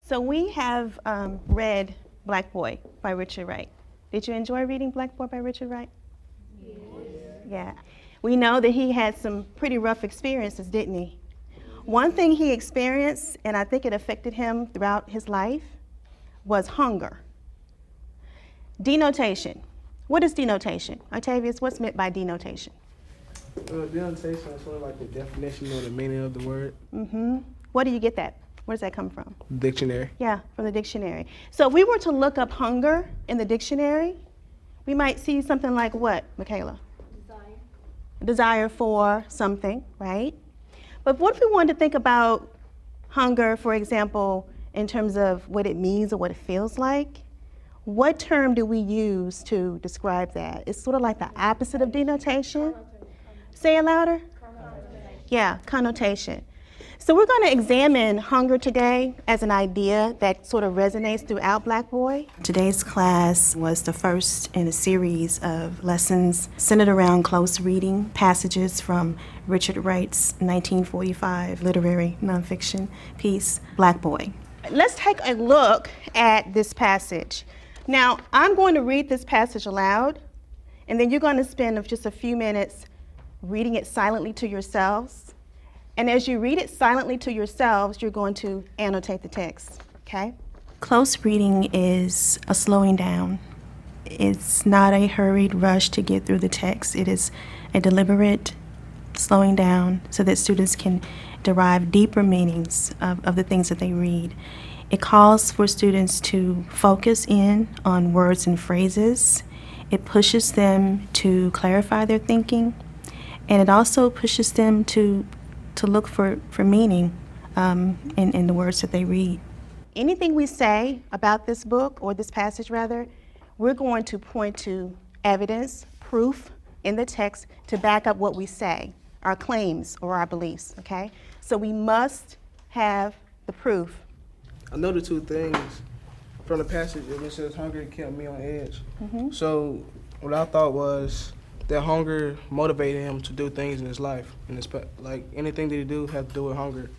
So we have read Black Boy by Richard Wright. Did you enjoy reading Black Boy by Richard Wright? Yes. Yeah. We know that he had some pretty rough experiences, didn't he? One thing he experienced, and I think it affected him throughout his life, was hunger. Denotation. What is denotation? Octavius, what's meant by denotation? Denotation is sort of like the definition or the meaning of the word. Where do you get that? Where does that come from? Dictionary. Yeah, from the dictionary. So if we were to look up hunger in the dictionary, we might see something like what, Michaela? Desire. Desire for something, right? But what if we wanted to think about hunger, for example, in terms of what it means or what it feels like? What term do we use to describe that? It's sort of like the opposite of denotation. Say it louder. Yeah, connotation. So we're going to examine hunger today as an idea that sort of resonates throughout Black Boy. Today's class was the first in a series of lessons centered around close reading passages from Richard Wright's 1945 literary nonfiction piece, Black Boy. Let's take a look at this passage. Now, I'm going to read this passage aloud, and then you're going to spend just a few minutes reading it silently to yourselves. And as you read it silently to yourselves, you're going to annotate the text, okay? Close reading is a slowing down. It's not a hurried rush to get through the text. It is a deliberate slowing down so that students can derive deeper meanings of the things that they read. It calls for students to focus in on words and phrases. It pushes them to clarify their thinking, and it also pushes them to look for meaning in the words that they read. Anything we say about this book, or this passage rather, we're going to point to evidence, proof in the text to back up what we say, our claims or our beliefs, okay? So we must have the proof. I know the two things from the passage. It says hunger kept me on edge. So what I thought was that hunger motivated him to do things in his life. Like anything that he do has to do with hunger.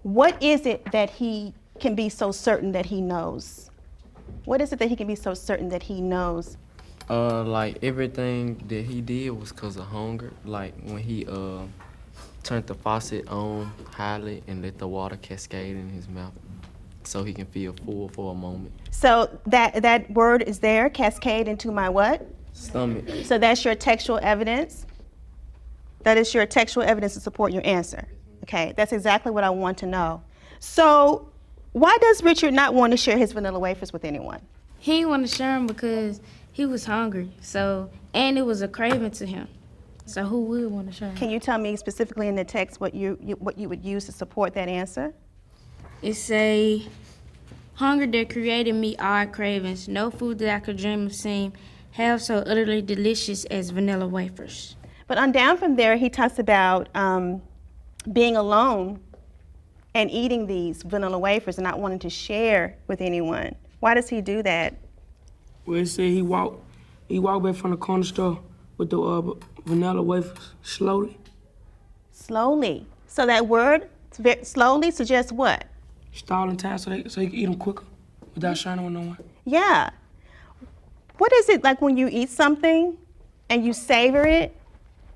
What is it that he can be so certain that he knows? What is it that he can be so certain that he knows? Like everything that he did was because of hunger. Like when he turned the faucet on highly and let the water cascade in his mouth so he can feel full for a moment. So that word is there, cascade into my what? Stomach. So that's your textual evidence? That is your textual evidence to support your answer. Okay, that's exactly what I want to know. So why does Richard not want to share his vanilla wafers with anyone? He didn't want to share them because he was hungry. And it was a craving to him. So who would want to share them? Can you tell me specifically in the text what you would use to support that answer? It say, hunger that created me all cravings. No food that I could dream of seeing half so utterly delicious as vanilla wafers. But on down from there, he talks about being alone and eating these vanilla wafers and not wanting to share with anyone. Why does he do that? Well, it said he walked back from the corner store with the vanilla wafers slowly. Slowly. So that word, slowly, suggests what? Stalling time so he could eat them quicker without sharing with no one. Yeah. What is it like when you eat something and you savor it?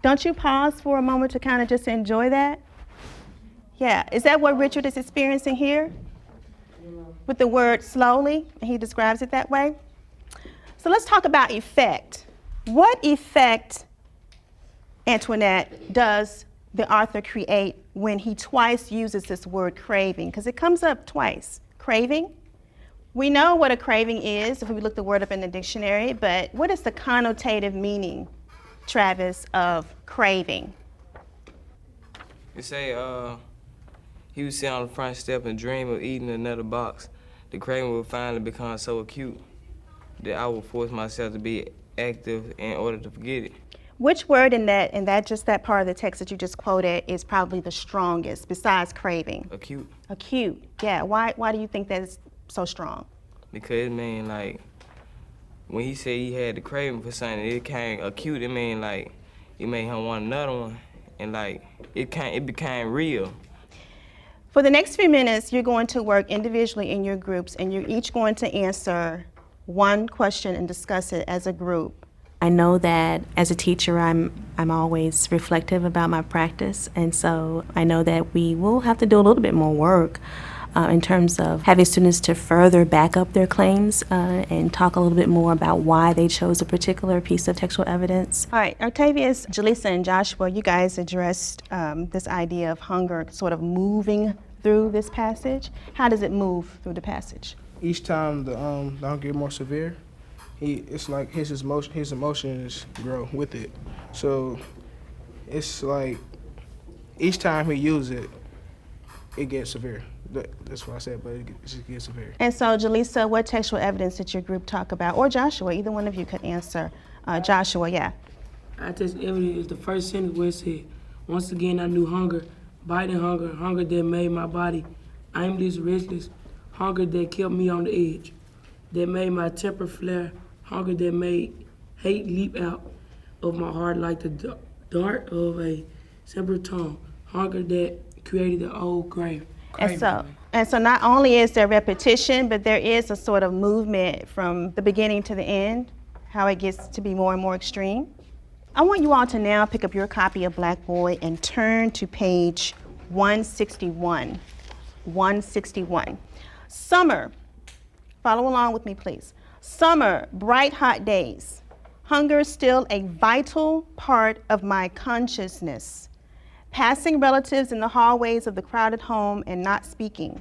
Don't you pause for a moment to kind of just enjoy that? Yeah. Is that what Richard is experiencing here? With the word slowly, and he describes it that way? So let's talk about effect. What effect, Antoinette, does the author create when he twice uses this word craving? Because it comes up twice. Craving. We know what a craving is if we look the word up in the dictionary, but what is the connotative meaning, Travis, of craving? You say he would sit on the front step and dream of eating another box. The craving would finally become so acute that I would force myself to be active in order to forget it. Which word in that just that part of the text that you just quoted is probably the strongest besides craving? Acute. Acute. Yeah. Why do you think that is so strong? Because it mean like when he said he had the craving for something, it came acute. It mean like it made him want another one, and like it became real. For the next few minutes, you're going to work individually in your groups, and you're each going to answer one question and discuss it as a group. I know that as a teacher, I'm always reflective about my practice, and so I know that we will have to do a little bit more work in terms of having students to further back up their claims and talk a little bit more about why they chose a particular piece of textual evidence. All right, Octavius, Jaleesa, and Joshua, you guys addressed this idea of hunger sort of moving through this passage. How does it move through the passage? Each time the hunger get more severe, it's like his emotions grow with it. So it's like each time he uses it, it gets severe. That's what I said, but it just gets severe. And so, Jaleesa, what textual evidence did your group talk about? Or Joshua, either one of you could answer. Joshua, yeah. Our textual evidence is the first sentence where it said, once again I knew hunger, biting hunger, hunger that made my body aimless, restless, hunger that kept me on the edge, that made my temper flare, hunger that made hate leap out of my heart like the dart of a separate tongue, hunger that created the old grave. And so not only is there repetition, but there is a sort of movement from the beginning to the end, how it gets to be more and more extreme. I want you all to now pick up your copy of Black Boy and turn to page 161. 161. Summer. Follow along with me, please. Summer, bright, hot days. Hunger is still a vital part of my consciousness. Passing relatives in the hallways of the crowded home and not speaking.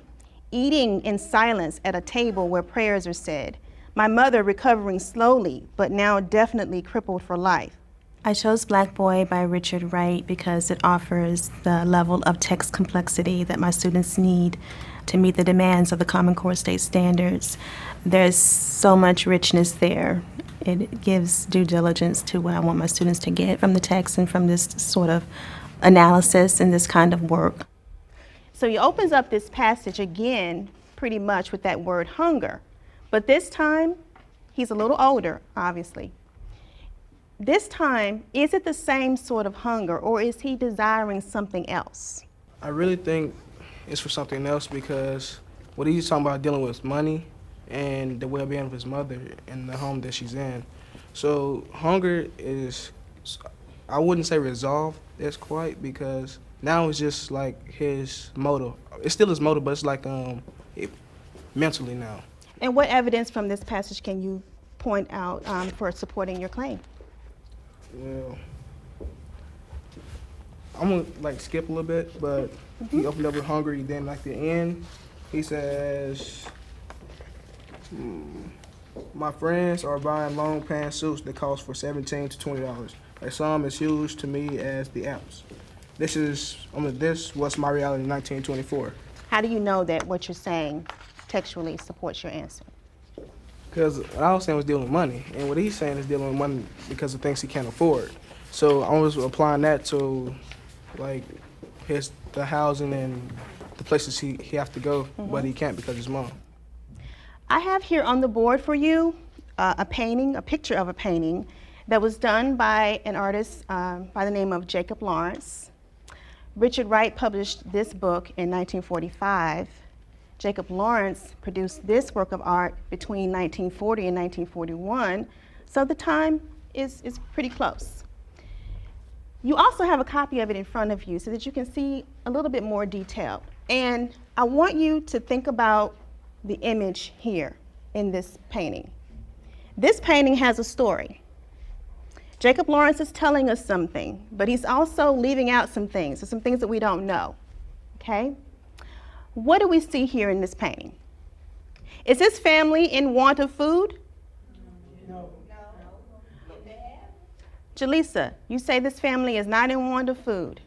Eating in silence at a table where prayers are said. My mother recovering slowly, but now definitely crippled for life. I chose Black Boy by Richard Wright because it offers the level of text complexity that my students need to meet the demands of the Common Core state standards. There's so much richness there. It gives due diligence to what I want my students to get from the text and from this sort of analysis and this kind of work. So he opens up this passage again pretty much with that word hunger. But this time, he's a little older, obviously. This time, is it the same sort of hunger, or is he desiring something else? I really think it's for something else because what he's talking about dealing with money and the well-being of his mother and the home that she's in. So hunger is, I wouldn't say resolve, that's quite, because now it's just like his motive. It's still his motive, but it's like mentally now. And what evidence from this passage can you point out for supporting your claim? Well, I'm gonna like skip a little bit, but he opened up with hungry. Then like the end, he says, "My friends are buying long pants suits that cost for $17 to $20. A sum as huge to me as the Alps. This was my reality in 1924." How do you know that what you're saying textually supports your answer? Because what I was saying was dealing with money, and what he's saying is dealing with money because of things he can't afford. So I was applying that to, like, the housing and the places he have to go, but he can't because of his mom. I have here on the board for you a picture of a painting that was done by an artist by the name of Jacob Lawrence. Richard Wright published this book in 1945. Jacob Lawrence produced this work of art between 1940 and 1941, so the time is pretty close. You also have a copy of it in front of you so that you can see a little bit more detail. And I want you to think about the image here in this painting. This painting has a story. Jacob Lawrence is telling us something, but he's also leaving out some things, so some things that we don't know, okay? What do we see here in this painting? Is this family in want of food? No. Jaleesa, you say this family is not in want of food.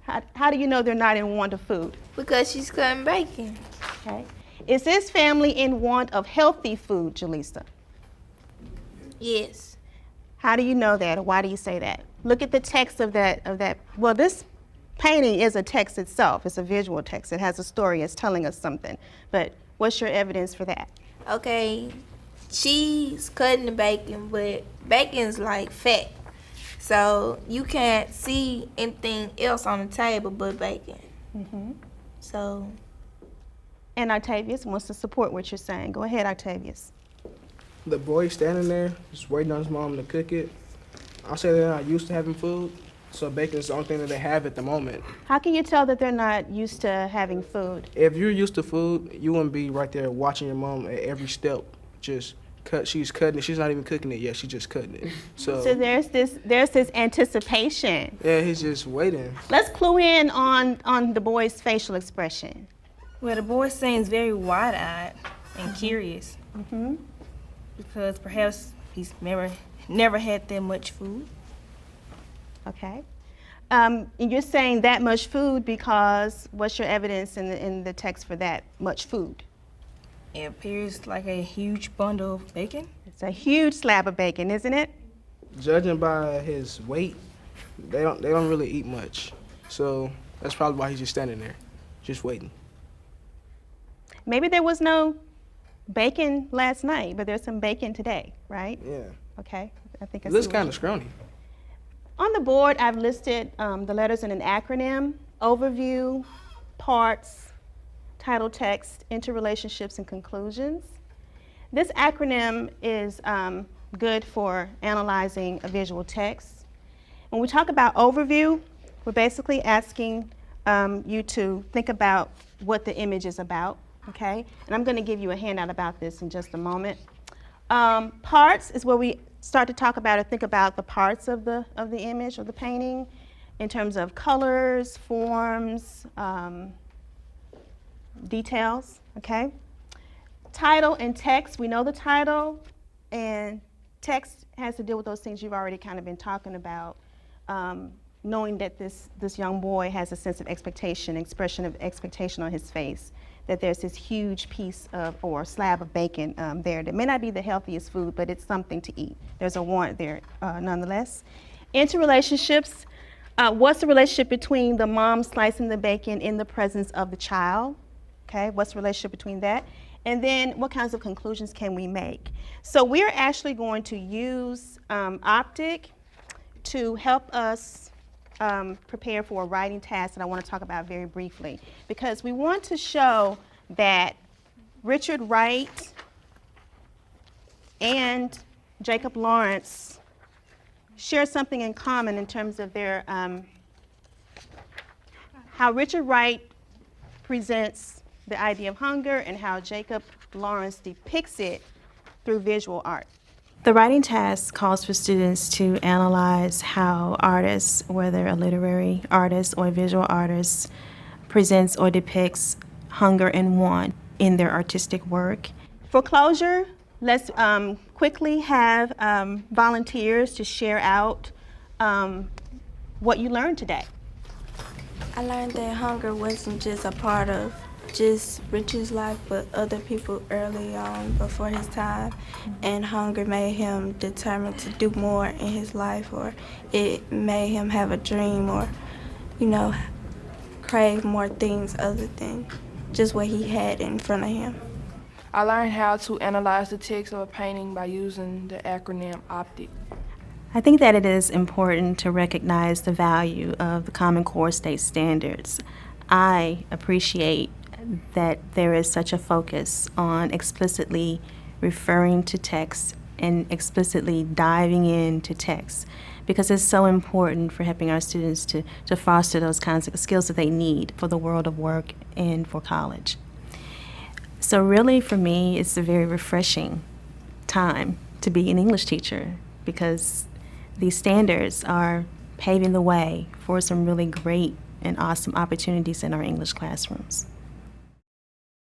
How do you know they're not in want of food? Because she's cutting bacon. Okay. Is this family in want of healthy food, Jaleesa? Yes. How do you know that, or why do you say that? Look at the text of that. Well, this painting is a text itself. It's a visual text. It has a story. It's telling us something. But what's your evidence for that? Okay, she's cutting the bacon, but bacon's like fat. So you can't see anything else on the table but bacon. So And Octavius wants to support what you're saying. Go ahead, Octavius. The boy standing there, just waiting on his mom to cook it. I'll say they're not used to having food, so bacon is the only thing that they have at the moment. How can you tell that they're not used to having food? If you're used to food, you wouldn't be right there watching your mom at every step. Just cut. She's cutting it. She's not even cooking it yet. She's just cutting it. So there's this anticipation. Yeah, he's just waiting. Let's clue in on the boy's facial expression. well, the boy seems very wide-eyed and curious because perhaps he's never had that much food. Okay. And you're saying that much food because what's your evidence in the text for that much food? It appears like a huge bundle of bacon. It's a huge slab of bacon, isn't it? Judging by his weight, they don't really eat much. So that's probably why he's just standing there, just waiting. Maybe there was no bacon last night, but there's some bacon today, right? Yeah. Okay. I think I It see looks what kind you- of scrawny. On the board, I've listed the letters in an acronym: overview, parts, title text, interrelationships, and conclusions. This acronym is good for analyzing a visual text. When we talk about overview, we're basically asking you to think about what the image is about, okay? And I'm going to give you a handout about this in just a moment. Parts is where we start to talk about or think about the parts of the image or the painting in terms of colors, forms, details, okay? Title and text, we know the title, and text has to deal with those things you've already kind of been talking about, knowing that this young boy has a sense of expectation, expression of expectation on his face, that there's this huge piece of, or slab of bacon there that may not be the healthiest food, but it's something to eat. There's a warrant there nonetheless. Interrelationships, what's the relationship between the mom slicing the bacon in the presence of the child? Okay, what's the relationship between that? And then what kinds of conclusions can we make? So we're actually going to use Optic to help us prepare for a writing task that I want to talk about very briefly, because we want to show that Richard Wright and Jacob Lawrence share something in common in terms of their how Richard Wright presents the idea of hunger and how Jacob Lawrence depicts it through visual art. The writing task calls for students to analyze how artists, whether a literary artist or a visual artist, presents or depicts hunger and want in their artistic work. For closure, let's quickly have volunteers to share out what you learned today. I learned that hunger wasn't just a part of just Richard's life, but other people early on before his time. And hunger made him determined to do more in his life, or it made him have a dream, or, crave more things other than just what he had in front of him. I learned how to analyze the text of a painting by using the acronym OPTIC. I think that it is important to recognize the value of the Common Core state standards. I appreciate that there is such a focus on explicitly referring to text and explicitly diving into text, because it's so important for helping our students to foster those kinds of skills that they need for the world of work and for college. So really, for me, it's a very refreshing time to be an English teacher, because these standards are paving the way for some really great and awesome opportunities in our English classrooms.